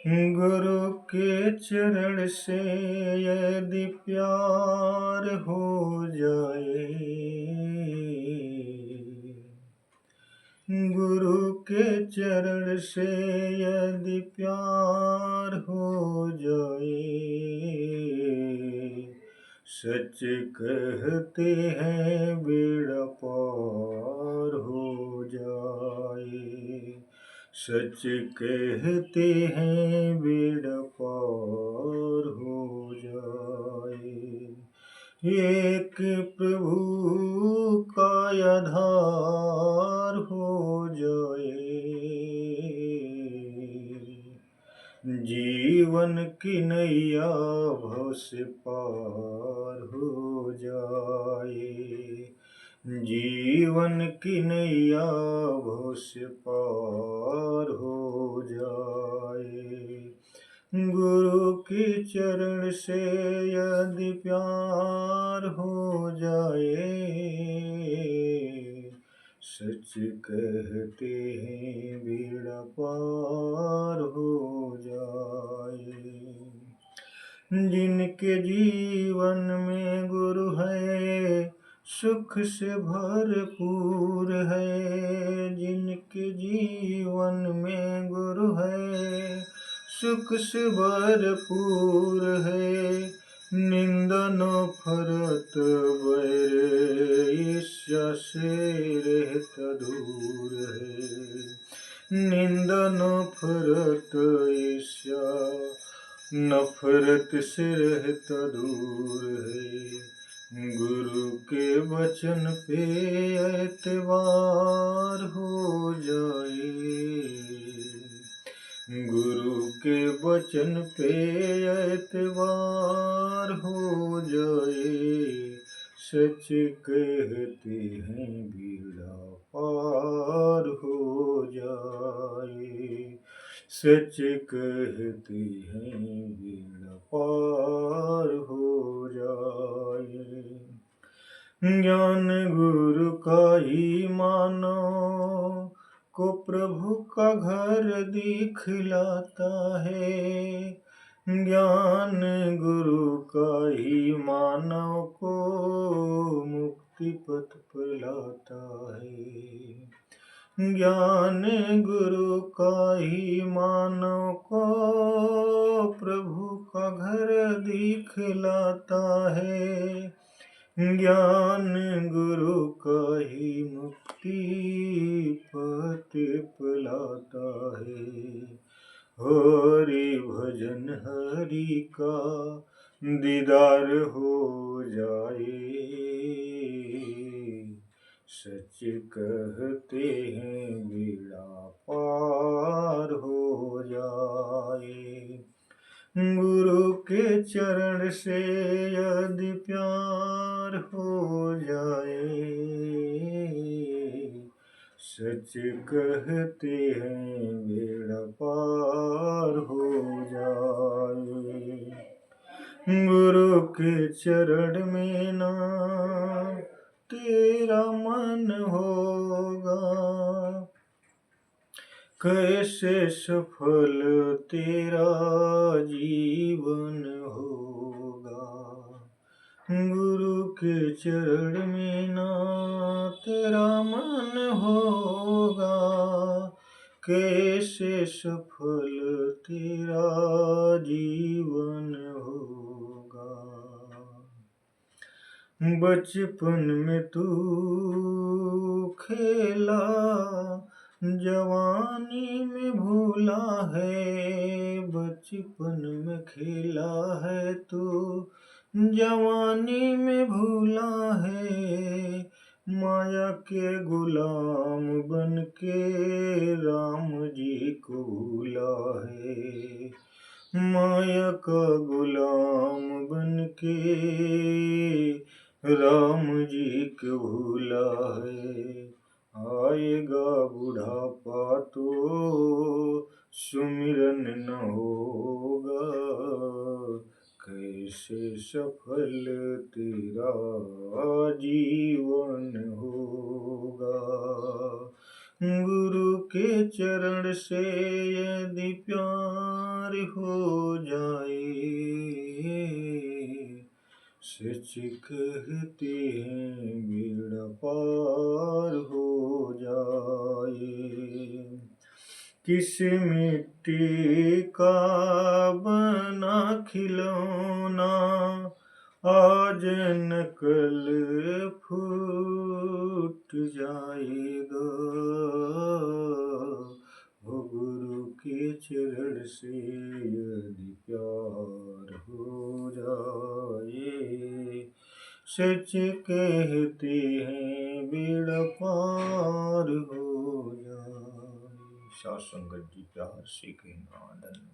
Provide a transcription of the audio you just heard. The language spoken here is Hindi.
गुरु के चरण से यदि प्यार हो जाए, गुरु के चरण से यदि प्यार हो जाए, सच कहते हैं बेड़ा पार हो जाए। सच कहते हैं बेड़ा पार हो जाए। एक प्रभु का आधार हो जाए, जीवन की नैया भव से पार हो जाए। जीवन की नैया भव से पार हो जाए। गुरु के चरण से यदि प्यार हो जाए, सच कहते हैं बेड़ा पार हो जाए। जिनके जीवन में गुरु है, सुख से भरपूर है। जिनके जीवन में गुरु है, सुख से भरपूर है। निंदा नफरत बैर ईर्ष्या से रहता दूर है। निंदा नफरत ईर्ष्या नफरत से रहता दूर है। गुरु के वचन पे एतबार हो जाए। गुरु के वचन पे एतबार हो जाए। सच कहते हैं बेड़ा पार हो जाए। सच कहते हैं बेड़ा पार हो जाए। ज्ञान गुरु का ही मानो को प्रभु का घर दिखलाता है। ज्ञान गुरु का ही मानव को मुक्ति पथ पर लाता है। ज्ञान गुरु का ही मानव को प्रभु का घर दिखलाता है। ज्ञान गुरु का ही मुक्ति पथ पिलाता है। हरि भजन हरि का दीदार हो जाए। सच कहते हैं बेड़ा पार हो जाए। गुरु के चरण से यदि प्यार हो जाए, सच कहते हैं बेड़ा पार हो जाए। गुरु के चरण में ना तेरा मन होगा, कैसे सफल तेरा जीवन होगा। गुरु के चरण में ना तेरा मन होगा, कैसे सफल तेरा जीवन होगा। बचपन में तू खेला, जवानी में भूला है। बचपन में खेला है तू, जवानी में भूला है। माया के गुलाम बन के राम जी को भूला है। माया का गुलाम बन के राम जी को भूला है। आएगा बुढ़ापा तो सुमिरन न होगा, कैसे सफल तेरा जीवन होगा। गुरु के चरण से यदि प्यार हो जाए, सच कहते हैं बेड़ा पार हो जाए। किस मिट्टी का बना खिलौना आज न कल फूट जाएगा। वो गुरु के चरण से यदि प्यार हो जाए, सच कहते हैं बेड़ा पार हो जाए। सात संगत जी प्यार से कहना आनंद।